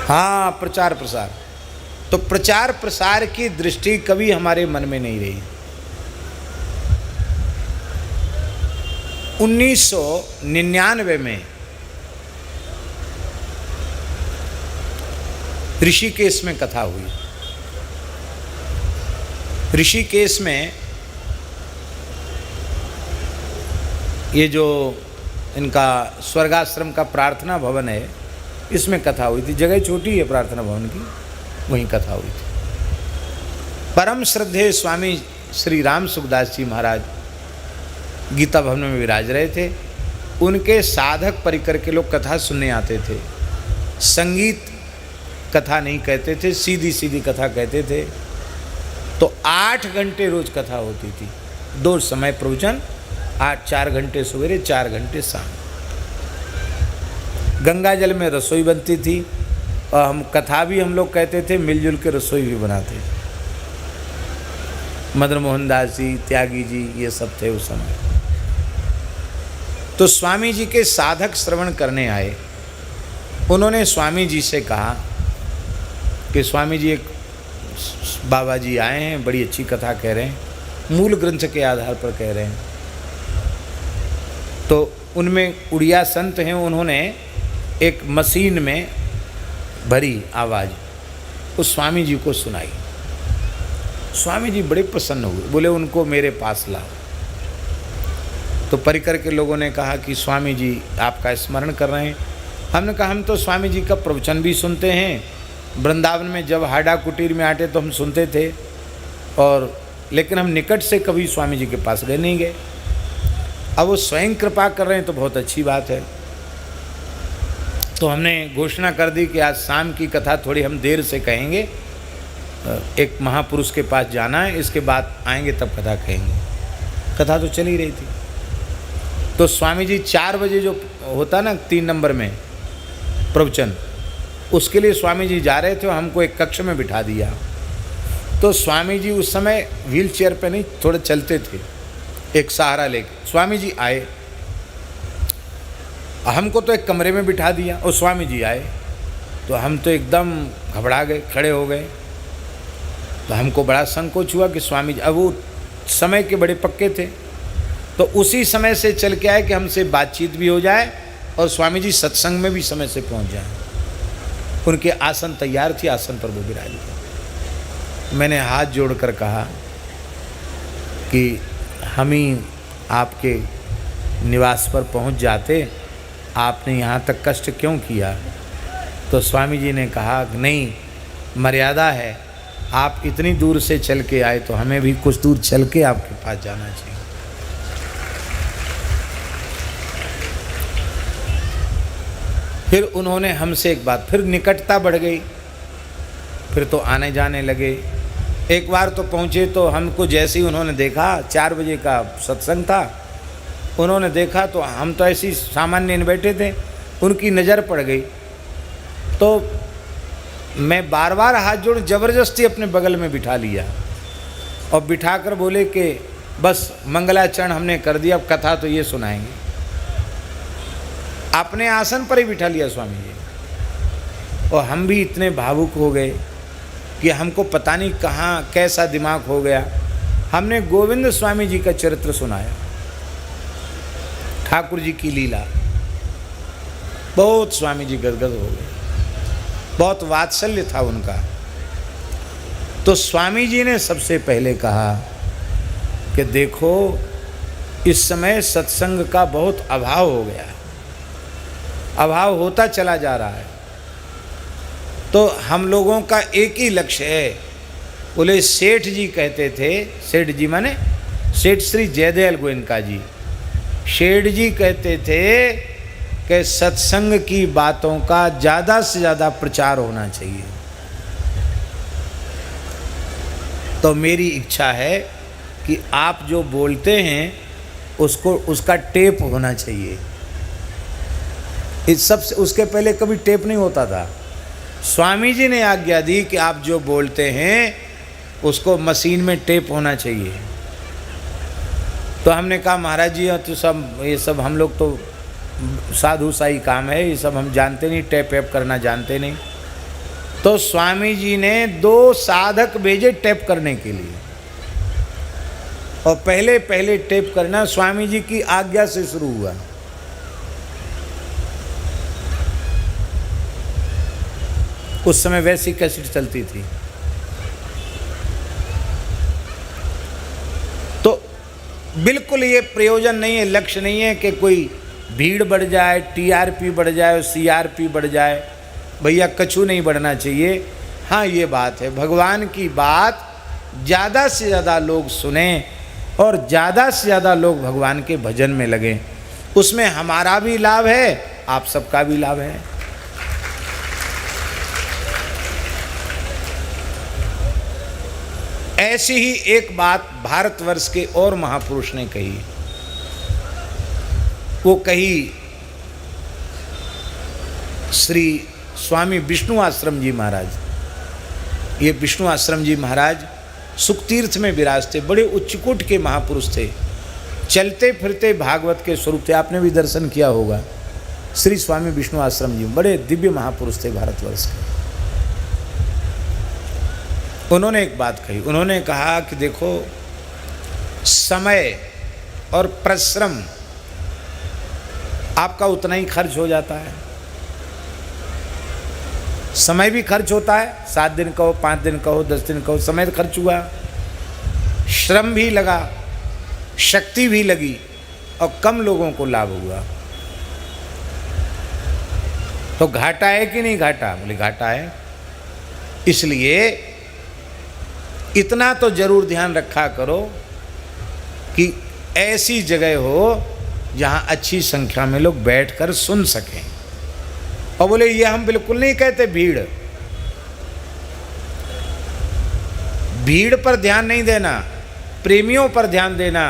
हाँ, प्रचार प्रसार। तो प्रचार प्रसार की दृष्टि कभी हमारे मन में नहीं रही। 1999 में ऋषिकेश में कथा हुई। ऋषिकेश में ये जो इनका स्वर्गाश्रम का प्रार्थना भवन है, इसमें कथा हुई थी। जगह छोटी है प्रार्थना भवन की, वहीं कथा हुई थी। परम श्रद्धेय स्वामी श्री राम सुखदास जी महाराज गीता भवन में विराज रहे थे। उनके साधक परिकर के लोग कथा सुनने आते थे। संगीत कथा नहीं कहते थे, सीधी सीधी कथा कहते थे। तो 8 घंटे रोज कथा होती थी। 2 समय प्रवचन, 4 घंटे सवेरे, 4 घंटे शाम। गंगा जल में रसोई बनती थी और हम कथा भी हम लोग कहते थे, मिलजुल के रसोई भी बनाते। मदन मोहन दास जी, त्यागी जी, ये सब थे उस समय। तो स्वामी जी के साधक श्रवण करने आए। उन्होंने स्वामी जी से कहा कि स्वामी जी, एक बाबा जी आए हैं, बड़ी अच्छी कथा कह रहे हैं, मूल ग्रंथ के आधार पर कह रहे हैं। तो उनमें उड़िया संत हैं, उन्होंने एक मशीन में भरी आवाज़ उस स्वामी जी को सुनाई। स्वामी जी बड़े प्रसन्न हुए, बोले उनको मेरे पास लाओ। तो परिकर के लोगों ने कहा कि स्वामी जी आपका स्मरण कर रहे हैं। हमने कहा हम तो स्वामी जी का प्रवचन भी सुनते हैं, वृंदावन में जब हाडा कुटीर में आते तो हम सुनते थे, और लेकिन हम निकट से कभी स्वामी जी के पास गए नहीं गए। अब वो स्वयं कृपा कर रहे हैं तो बहुत अच्छी बात है। तो हमने घोषणा कर दी कि आज शाम की कथा थोड़ी हम देर से कहेंगे, एक महापुरुष के पास जाना है, इसके बाद आएंगे तब कथा कहेंगे। कथा तो चल ही रही थी। तो स्वामी जी 4 बजे जो होता ना 3 नंबर में प्रवचन, उसके लिए स्वामी जी जा रहे थे, हमको एक कक्ष में बिठा दिया। तो स्वामी जी उस समय व्हील चेयर पे नहीं, थोड़े चलते थे, एक सहारा लेके। स्वामी जी आए, हमको तो एक कमरे में बिठा दिया, और स्वामी जी आए तो हम तो एकदम घबरा गए, खड़े हो गए। तो हमको बड़ा संकोच हुआ कि स्वामी जी, अब वो समय के बड़े पक्के थे, तो उसी समय से चल के आए कि हमसे बातचीत भी हो जाए और स्वामी जी सत्संग में भी समय से पहुंच जाए। उनके आसन तैयार थी, आसन पर वो विराजे। मैंने हाथ जोड़कर कहा कि हम ही आपके निवास पर पहुंच जाते, आपने यहाँ तक कष्ट क्यों किया? तो स्वामी जी ने कहा नहीं, मर्यादा है, आप इतनी दूर से चल के आए तो हमें भी कुछ दूर चल के आपके पास जाना चाहिए। फिर उन्होंने हमसे एक बात, फिर निकटता बढ़ गई, फिर तो आने जाने लगे। एक बार तो पहुँचे तो हमको जैसे ही उन्होंने देखा, 4 बजे का सत्संग था, उन्होंने देखा तो हम तो ऐसी सामान्य बैठे थे, उनकी नज़र पड़ गई। तो मैं बार बार हाथ जोड़ जबरदस्ती अपने बगल में बिठा लिया और बिठाकर बोले कि बस मंगलाचरण हमने कर दिया, अब कथा तो ये सुनाएंगे। अपने आसन पर ही बिठा लिया स्वामी जी। और हम भी इतने भावुक हो गए कि हमको पता नहीं कहाँ कैसा दिमाग हो गया। हमने गोविंद स्वामी जी का चरित्र सुनाया, ठाकुर जी की लीला। बहुत स्वामी जी गदगद हो गए, बहुत वात्सल्य था उनका। तो स्वामी जी ने सबसे पहले कहा कि देखो, इस समय सत्संग का बहुत अभाव हो गया है, अभाव होता चला जा रहा है। तो हम लोगों का एक ही लक्ष्य है। बोले सेठ जी कहते थे, सेठ जी माने सेठ श्री जयदयाल गोयनका जी, सेठ जी कहते थे कि सत्संग की बातों का ज़्यादा से ज़्यादा प्रचार होना चाहिए। तो मेरी इच्छा है कि आप जो बोलते हैं उसको, उसका टेप होना चाहिए। इस सब से उसके पहले कभी टेप नहीं होता था। स्वामी जी ने आज्ञा दी कि आप जो बोलते हैं उसको मशीन में टेप होना चाहिए। तो हमने कहा महाराज जी तो सब ये सब हम लोग तो साधु साई काम है, ये सब हम जानते नहीं, टेप वेप करना जानते नहीं। तो स्वामी जी ने 2 साधक भेजे टेप करने के लिए, और पहले पहले टेप करना स्वामी जी की आज्ञा से शुरू हुआ। उस समय वैसी कैसेट चलती थी। तो बिल्कुल ये प्रयोजन नहीं है, लक्ष्य नहीं है कि कोई भीड़ बढ़ जाए, टीआरपी बढ़ जाए और सीआरपी बढ़ जाए। भैया कछु नहीं बढ़ना चाहिए। हाँ, ये बात है, भगवान की बात ज़्यादा से ज़्यादा लोग सुने और ज़्यादा से ज़्यादा लोग भगवान के भजन में लगें। उसमें हमारा भी लाभ है, आप सबका भी लाभ है। ऐसी ही एक बात भारतवर्ष के और महापुरुष ने कही। वो कही श्री स्वामी विष्णु आश्रम जी महाराज। ये विष्णु आश्रम जी महाराज सुखतीर्थ में विराजते, बड़े उच्चकोट के महापुरुष थे, चलते फिरते भागवत के स्वरूप थे। आपने भी दर्शन किया होगा। श्री स्वामी विष्णु आश्रम जी बड़े दिव्य महापुरुष थे भारतवर्ष के। उन्होंने एक बात कही, उन्होंने कहा कि देखो, समय और परिश्रम आपका उतना ही खर्च हो जाता है। समय भी खर्च होता है, 7 दिन कहो, 5 दिन कहो, 10 दिन कहो, समय तो खर्च हुआ, श्रम भी लगा, शक्ति भी लगी, और कम लोगों को लाभ हुआ। तो घाटा है कि नहीं घाटा? बोले घाटा है। इसलिए इतना तो जरूर ध्यान रखा करो कि ऐसी जगह हो जहाँ अच्छी संख्या में लोग बैठकर सुन सकें। और बोले ये हम बिल्कुल नहीं कहते भीड़ पर ध्यान नहीं देना, प्रेमियों पर ध्यान देना।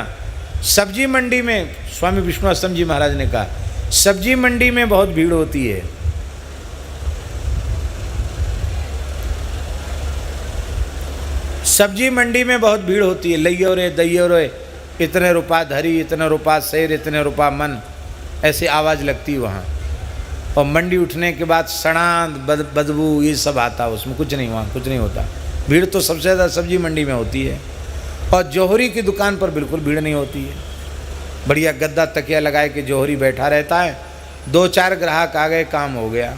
सब्जी मंडी में स्वामी विष्णु आश्रम जी महाराज ने कहा, सब्जी मंडी में बहुत भीड़ होती है। सब्जी मंडी में बहुत भीड़ होती है। लइयो रे दैयो रे, इतने रुपया धरी, इतने रुपया शेर, इतने रुपया मन, ऐसी आवाज़ लगती है वहाँ। और मंडी उठने के बाद सड़ांत बदबू ये सब आता है, उसमें कुछ नहीं, वहाँ कुछ नहीं होता। भीड़ तो सबसे ज़्यादा सब्जी मंडी में होती है। और जौहरी की दुकान पर बिल्कुल भीड़ नहीं होती है। बढ़िया गद्दा तकिया लगाए के जौहरी बैठा रहता है, 2-4 ग्राहक आ गए, काम हो गया।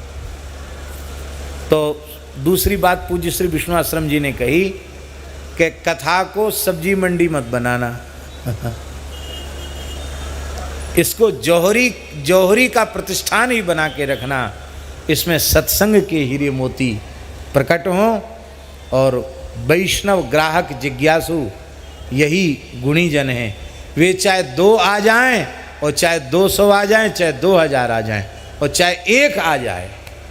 तो दूसरी बात पूज्य श्री विष्णु आश्रम जी ने कही कि कथा को सब्जी मंडी मत बनाना। इसको जौहरी का प्रतिष्ठान ही बना के रखना। इसमें सत्संग के हीरे मोती प्रकट हों और वैष्णव ग्राहक जिज्ञासु यही गुणी जन हैं। वे चाहे 2 आ जाएं और चाहे 200 आ जाएं, चाहे 2000 आ जाएं और चाहे 1 आ जाए,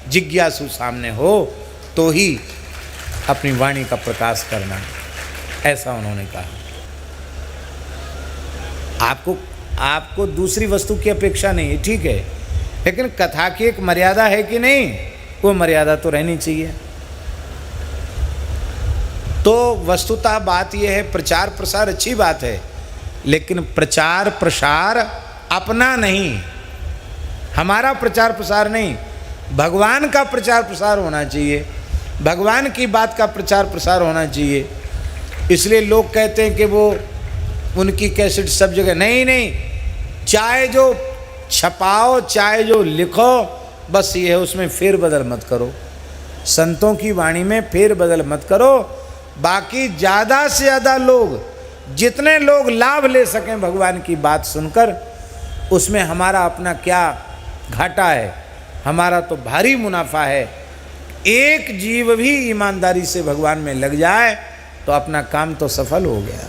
जिज्ञासु सामने हो तो ही अपनी वाणी का प्रकाश करना। ऐसा उन्होंने कहा। आपको दूसरी वस्तु की अपेक्षा नहीं है, ठीक है, लेकिन कथा की एक मर्यादा है कि नहीं? वो मर्यादा तो रहनी चाहिए। तो वस्तुतः बात यह है, प्रचार प्रसार अच्छी बात है, लेकिन प्रचार प्रसार अपना नहीं, हमारा प्रचार प्रसार नहीं, भगवान का प्रचार प्रसार होना चाहिए, भगवान की बात का प्रचार प्रसार होना चाहिए। इसलिए लोग कहते हैं कि वो उनकी कैसेट सब जगह, नहीं, चाहे जो छपाओ चाहे जो लिखो, बस ये है, उसमें फेर बदल मत करो, संतों की वाणी में फेर बदल मत करो। बाकी ज़्यादा से ज़्यादा लोग, जितने लोग लाभ ले सकें भगवान की बात सुनकर, उसमें हमारा अपना क्या घाटा है? हमारा तो भारी मुनाफा है। एक जीव भी ईमानदारी से भगवान में लग जाए तो अपना काम तो सफल हो गया।